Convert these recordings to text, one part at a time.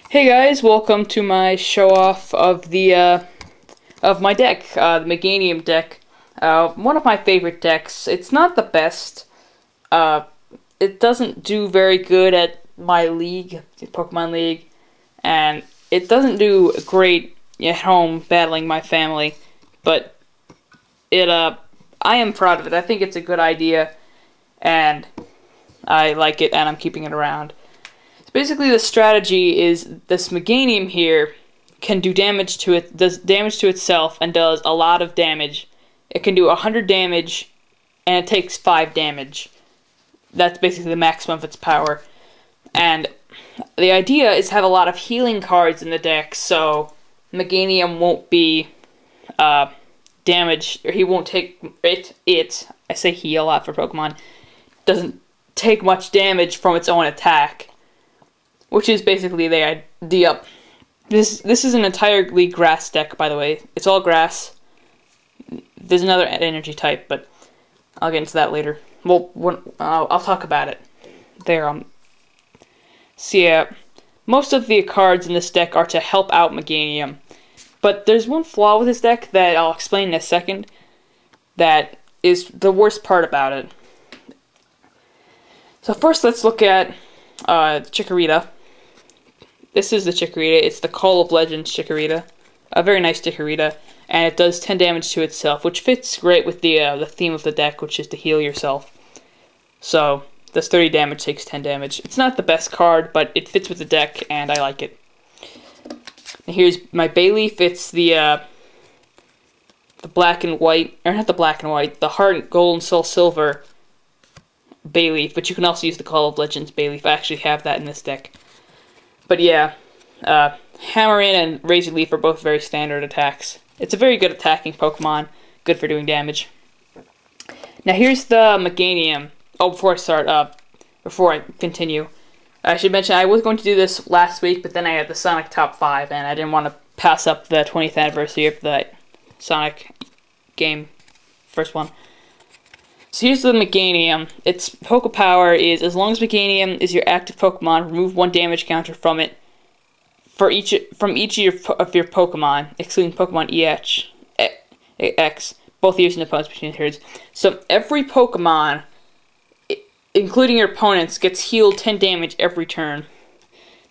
Hey guys, welcome to my show off of the of my deck, the Meganium deck. One of my favorite decks. It's not the best. It doesn't do very good at my league, Pokemon League, and it doesn't do great at home battling my family. But I am proud of it. I think it's a good idea, and I like it, and I'm keeping it around. Basically, the strategy is this Meganium here can do damage to it, does damage to itself, and does a lot of damage. It can do 100 damage, and it takes 5 damage. That's basically the maximum of its power. And the idea is to have a lot of healing cards in the deck, so Meganium won't be damaged, or he won't take I say he a lot for Pokemon, doesn't take much damage from its own attack. Which is basically the idea. This is an entirely grass deck, by the way. It's all grass. There's another energy type, but I'll get into that later. Well, I'll talk about it. So yeah, most of the cards in this deck are to help out Meganium. But there's one flaw with this deck that I'll explain in a second that is the worst part about it. So first let's look at Chikorita. This is the Chikorita. It's the Call of Legends Chikorita. A very nice Chikorita. And it does 10 damage to itself, which fits great with the theme of the deck, which is to heal yourself. So, does 30 damage, takes 10 damage. It's not the best card, but it fits with the deck, and I like it. And here's my Bayleaf. It's the black and white, or not the black and white, the Heart, Gold, and Soul Silver Bayleaf, but you can also use the Call of Legends Bayleaf. I actually have that in this deck. But yeah, Hammerman and Razor Leaf are both very standard attacks. It's a very good attacking Pokemon, good for doing damage. Now here's the Meganium. Oh, before I continue, I should mention I was going to do this last week, but then I had the Sonic Top 5, and I didn't want to pass up the 20th anniversary of the Sonic game, first one. So here's the Meganium. Its Poke Power is, as long as Meganium is your active Pokemon, remove 1 damage counter from it from each of your Pokemon, excluding Pokemon EX, both using opponents between turns. So every Pokemon, including your opponents, gets healed 10 damage every turn.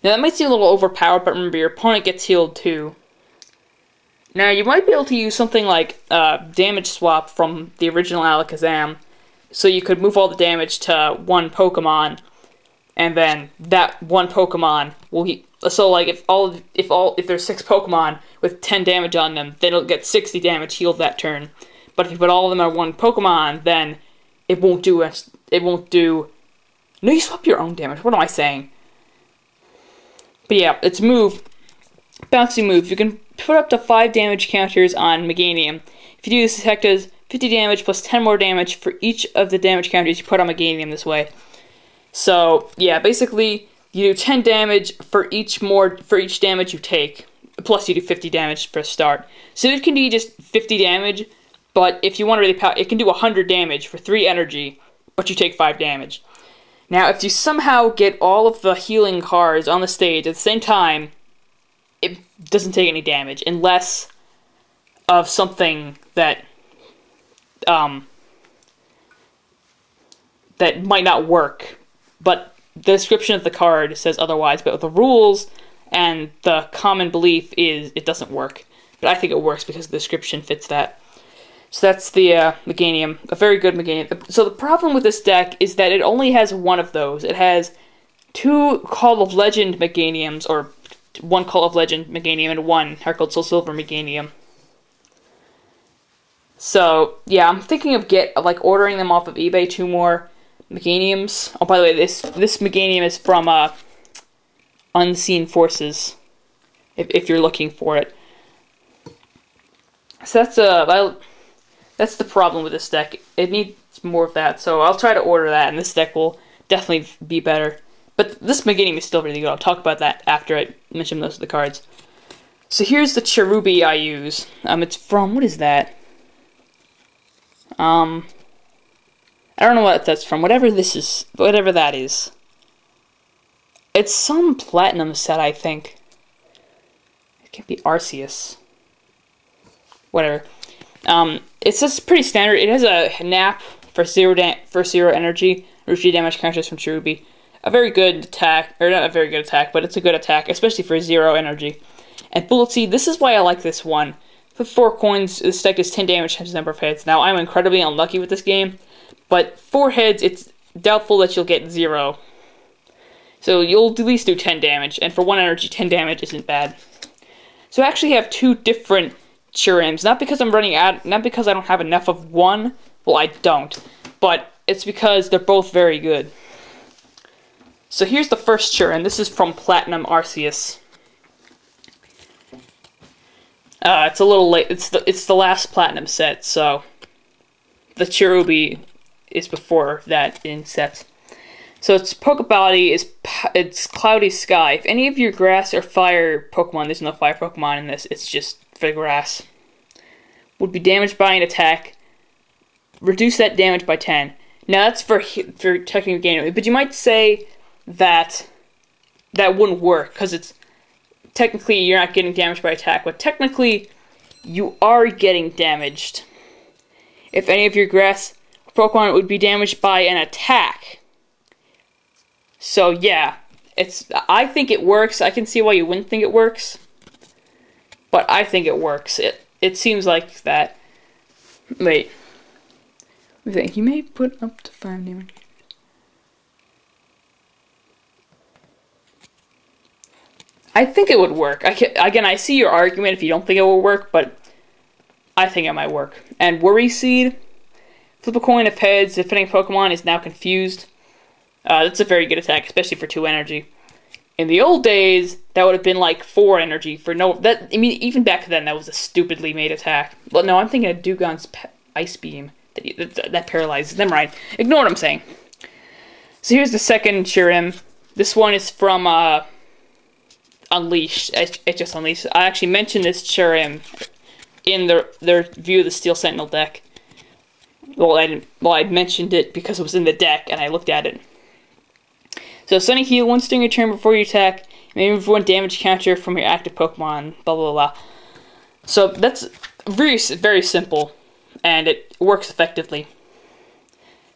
Now that might seem a little overpowered, but remember your opponent gets healed too. Now you might be able to use something like Damage Swap from the original Alakazam. So you could move all the damage to one Pokemon, and then that one Pokemon will. So like if there's 6 Pokemon with 10 damage on them, then it'll get 60 damage healed that turn. But if you put all of them on one Pokemon, then it won't do. No, you swap your own damage. What am I saying? But yeah, its move, bouncy move. You can put up to 5 damage counters on Meganium. If you do this, attack does 50 damage plus 10 more damage for each of the damage counters you put on Meganium this way. So, yeah, basically, you do 10 damage for each damage you take, plus you do 50 damage for a start. So it can be just 50 damage, but if you want to really power, it can do 100 damage for 3 energy, but you take 5 damage. Now, if you somehow get all of the healing cards on the stage at the same time, it doesn't take any damage, unless of something that that might not work, but the description of the card says otherwise. But the rules and the common belief is it doesn't work. But I think it works because the description fits that. So that's the Meganium, a very good Meganium. So the problem with this deck is that it only has one of those. It has 2 Call of Legend Meganiums, or 1 Call of Legend Meganium and 1 Heart Gold Soul Silver Meganium. So yeah, I'm thinking of ordering them off of eBay, 2 more Meganiums. Oh, by the way, this Meganium is from Unseen Forces, if you're looking for it. So that's the problem with this deck. It needs more of that, so I'll try to order that, and this deck will definitely be better. But this Meganium is still really good. I'll talk about that after I mention most of the cards. So here's the Cherubi I use. It's from, what is that? I don't know what that's from. Whatever that is. It's some platinum set, I think. Can't be Arceus. Whatever. It's just pretty standard. It has a nap for zero energy. Refuse damage counters from Cherubi. A very good attack, or not a very good attack, but it's a good attack, especially for 0 energy. And Bullet Seed, this is why I like this one. For 4 coins, this deck does 10 damage times the number of hits. Now, I'm incredibly unlucky with this game, but 4 hits, it's doubtful that you'll get 0. So you'll at least do 10 damage, and for 1 energy, 10 damage isn't bad. So I actually have 2 different Chirims, not because I'm running out, not because I don't have enough of one, well, I don't, but it's because they're both very good. So here's the first Chirim. This is from Platinum Arceus. It's a little late. It's the last Platinum set, so the Cherubi is before that in sets. So its Pokebody is it's Cloudy Sky. If any of your Grass or Fire Pokemon, there's no Fire Pokemon in this. It's just for Grass. Would be damaged by an attack. Reduce that damage by 10. Now that's for technical gain, but you might say that wouldn't work because it's technically you're not getting damaged by attack, but technically you are getting damaged. If any of your Grass Pokemon would be damaged by an attack. So yeah, I think it works. I can see why you wouldn't think it works, but I think it works. It seems like that. Wait. I think you may put up to 5 damage. I think it would work. Again, I see your argument if you don't think it will work, but I think it might work. And Worry Seed, flip a coin of heads. Defending Pokemon is now confused. That's a very good attack, especially for 2 energy. In the old days, that would have been like 4 energy for no. I mean, even back then, that was a stupidly made attack. Well, no, I'm thinking of Dugong's Ice Beam that paralyzes. Never mind. Ignore what I'm saying. So here's the second Chirim. This one is from Unleashed. It's just Unleashed. I actually mentioned this Chirim in their View of the Steel Sentinel deck. Well, I mentioned it because it was in the deck and I looked at it. So Sunny Heal once during your turn before you attack. You may remove 1 damage counter from your active Pokemon. Blah blah blah. So that's very simple, and it works effectively.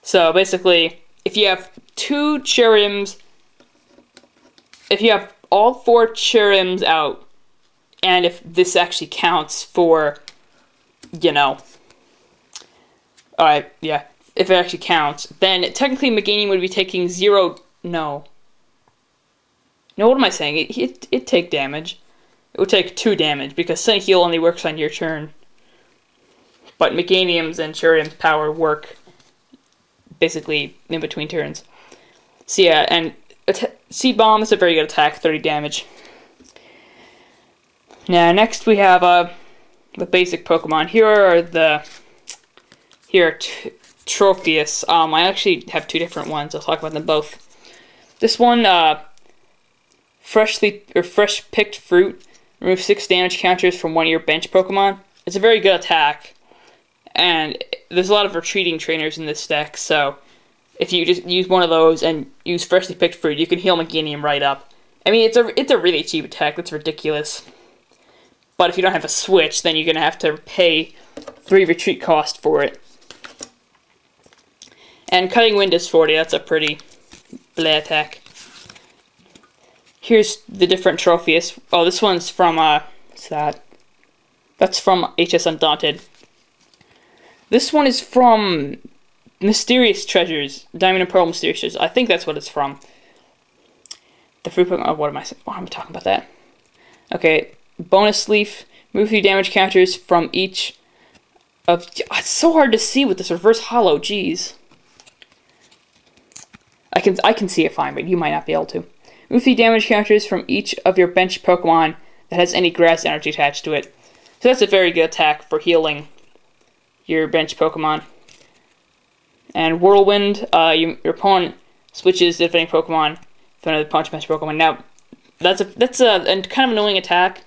So basically, if you have 2 Chirims, if you have all 4 Chirims out, and if this actually counts for, you know, alright, yeah, if it actually counts, then technically Meganium would be taking 0, no, what am I saying? It'd take damage. It would take 2 damage, because Sunny Heal only works on your turn. But Meganium's and Chirim's power work basically in between turns. So yeah, and Seed Bomb is a very good attack, 30 damage. Now next we have the basic Pokemon. Here are Trophius. I actually have 2 different ones. I'll talk about them both. This one, fresh picked fruit. Remove 6 damage counters from one of your bench Pokemon. It's a very good attack, and there's a lot of retreating trainers in this deck, so if you just use one of those and use freshly picked fruit, you can heal Meganium right up. I mean, it's a really cheap attack. That's ridiculous. But if you don't have a switch, then you're going to have to pay 3 retreat cost for it. And Cutting Wind is 40. That's a pretty bleh attack. Here's the different Trophius. Oh, this one's from, what's that? That's from HS Undaunted. This one is from Mysterious Treasures. Diamond and Pearl Mysterious Treasures. I think that's what it's from. The fruit Pokemon. Oh, what am I talking about that? Okay. Bonus Leaf. Move 3 damage counters from each of... It's so hard to see with this reverse holo. Jeez. I can see it fine, but you might not be able to. Move 3 damage counters from each of your bench Pokemon that has any grass energy attached to it. So that's a very good attack for healing your bench Pokemon. And Whirlwind, your opponent switches the defending Pokemon to another bench Pokemon. Now, that's a kind of annoying attack.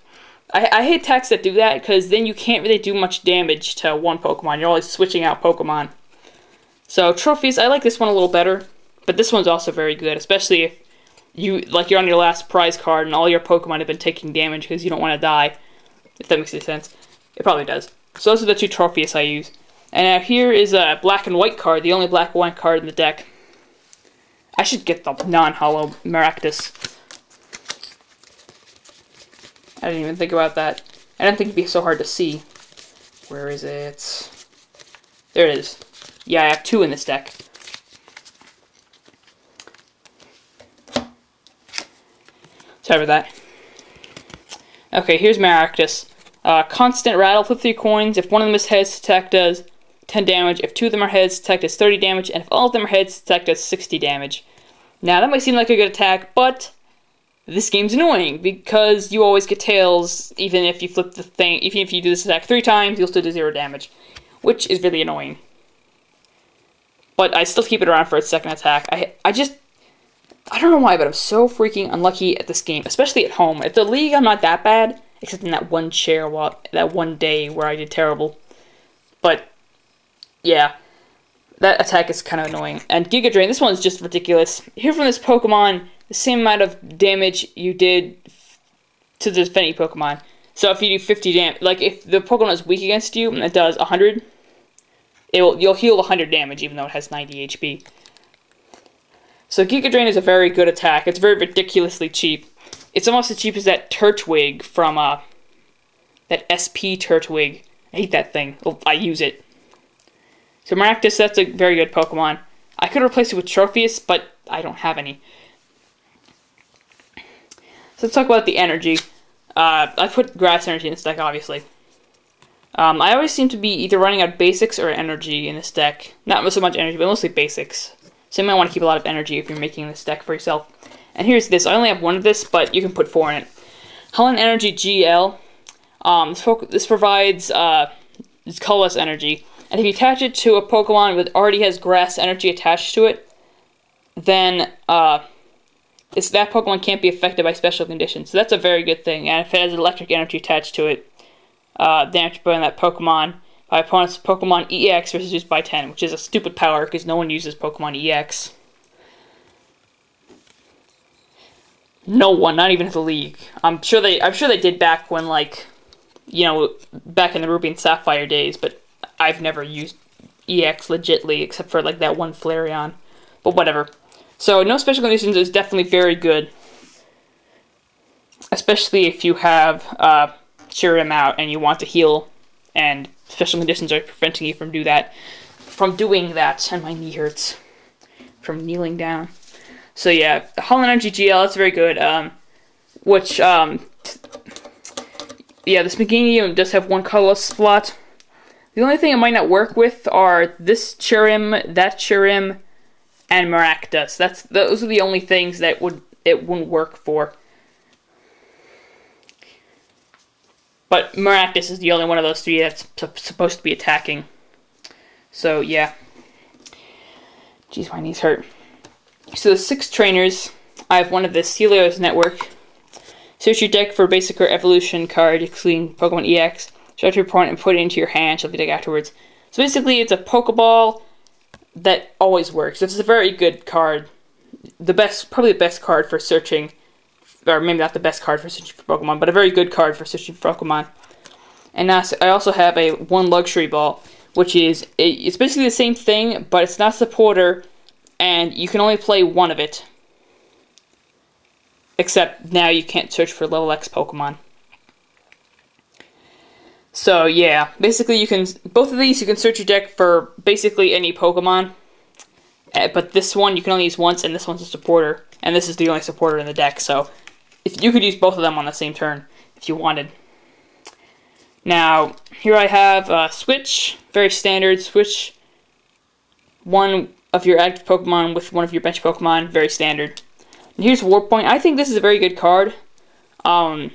I hate attacks that do that, because then you can't really do much damage to one Pokemon. You're always switching out Pokemon. So Trophies, I like this one a little better, but this one's also very good, especially if you're on your last prize card and all your Pokemon have been taking damage because you don't want to die. if that makes any sense. It probably does. So those are the two trophies I use. And now here is a black and white card, the only black and white card in the deck. I should get the non-hollow Maractus. I didn't even think about that. I didn't think it'd be so hard to see. Where is it? There it is. Yeah, I have two in this deck. Sorry about that. Okay, here's Maractus. Constant rattle, flip 3 coins. If one of them is heads, attack does 10 damage. If two of them are heads, attack does 30 damage. And if all of them are heads, attack does 60 damage. Now, that might seem like a good attack, but this game's annoying because you always get tails, even if you flip the thing. Even if you do this attack 3 times, you'll still do 0 damage, which is really annoying. But I still keep it around for its second attack. I don't know why, but I'm so freaking unlucky at this game, especially at home. At the league, I'm not that bad, except in that one chair, that one day where I did terrible. But yeah, that attack is kind of annoying. And Giga Drain, this one's just ridiculous. Here from this Pokemon, the same amount of damage you did to the defending Pokemon. So if you do 50 damage, like if the Pokemon is weak against you and it does 100, you'll heal 100 damage even though it has 90 HP. So Giga Drain is a very good attack. It's very ridiculously cheap. It's almost as cheap as that Turtwig from that SP Turtwig. I hate that thing. Well, I use it. So Maractus, that's a very good Pokemon. I could replace it with Trophius, but I don't have any. So let's talk about the energy. I put Grass Energy in this deck, obviously. I always seem to be either running out of basics or energy in this deck. Not so much energy, but mostly basics. So you might want to keep a lot of energy if you're making this deck for yourself. And here's this. I only have one of this, but you can put 4 in it. Holland Energy GL. This provides it's colorless energy. And if you attach it to a Pokemon that already has grass energy attached to it, then that Pokemon can't be affected by special conditions. So that's a very good thing. And if it has electric energy attached to it, damage by that Pokemon by opponent's Pokemon EX versus used by 10, which is a stupid power because no one uses Pokemon EX. No one, not even the league. I'm sure they did back when, like, you know, back in the Ruby and Sapphire days, but I've never used EX legitly except for like that one Flareon. But whatever. So no special conditions is definitely very good, especially if you have Cheerium out and you want to heal, and special conditions are preventing you from doing that. And my knee hurts from kneeling down. So yeah, the Holland Energy GL, that's very good. Yeah, this Meganium does have one colorless slot. The only thing it might not work with are this Cheerium, that Cheerium, and Maractus. Those are the only things that it wouldn't work for. But Maractus is the only one of those 3 that's supposed to be attacking. So yeah. Jeez, my knees hurt. So the 6 trainers, I have one of this Helios Network. Search your deck for basic or evolution card, including Pokemon EX. Show it to your opponent and put it into your hand. Shuffle the deck afterwards. So basically, it's a Pokeball that always works. It's a very good card. Probably the best card for searching, or maybe not the best card for searching for Pokemon, but a very good card for searching for Pokemon. And now I also have a 1 Luxury Ball, which is it's basically the same thing, but it's not supporter, and you can only play one of it. Except now you can't search for level X Pokemon. So yeah, basically both of these you can search your deck for basically any Pokemon. But this one you can only use once, and this one's a supporter. And this is the only supporter in the deck, so if you could use both of them on the same turn if you wanted. Now, here I have Switch, very standard. Switch one of your active Pokemon with one of your bench Pokemon, very standard. And here's Warp Point. I think this is a very good card. Your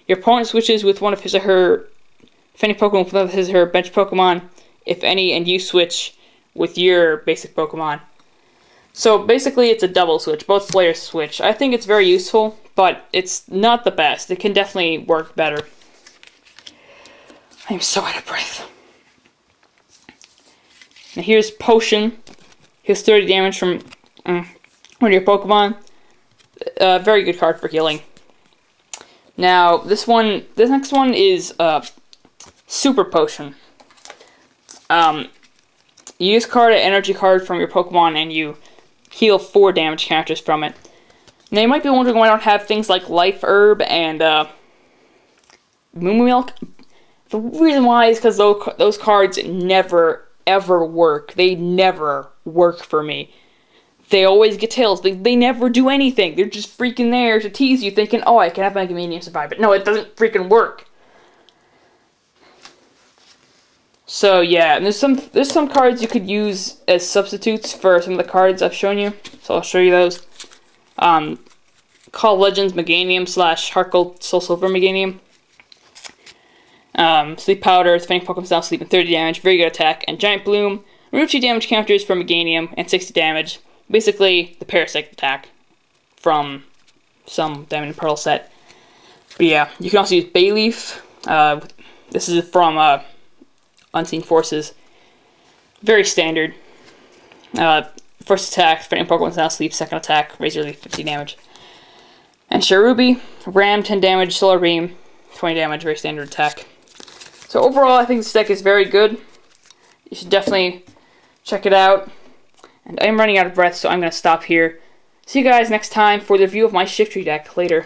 opponent switches with one of his or her, if any Pokemon with one of his or her bench Pokemon, if any, and you switch with your basic Pokemon. So basically it's a double switch, both players switch. I think it's very useful, but it's not the best. It can definitely work better. I am so out of breath. Now here's Potion. Heals 30 damage from one of your Pokemon. Very good card for healing. Now, this next one is Super Potion. You discard an energy card from your Pokemon and you heal 4 damage counters from it. Now, you might be wondering why I don't have things like Life Herb and Moo Milk. The reason why is because those cards never, ever work. They never work for me. They always get tails. They never do anything. They're just freaking there to tease you, thinking, oh, I can have Meganium survive. But no, it doesn't freaking work. So yeah, and there's some cards you could use as substitutes for some of the cards I've shown you. So I'll show you those. Call of Legends Meganium / Heart Gold Soul Silver Meganium. Sleep Powder, if any Pokemon down sleep and 30 damage, very good attack. And Giant Bloom, remove 2 damage counters from Meganium and 60 damage. Basically, the Parasect attack from some Diamond and Pearl set. But yeah, you can also use Bayleaf. This is from Unseen Forces. Very standard. First attack, if any Pokemon down sleep, second attack, raise your leaf 50 damage. And Cherubi, Ram 10 damage, Solar Beam 20 damage, very standard attack. So overall, I think this deck is very good. You should definitely check it out. And I'm running out of breath, so I'm going to stop here. See you guys next time for the review of my Shiftry deck. Later.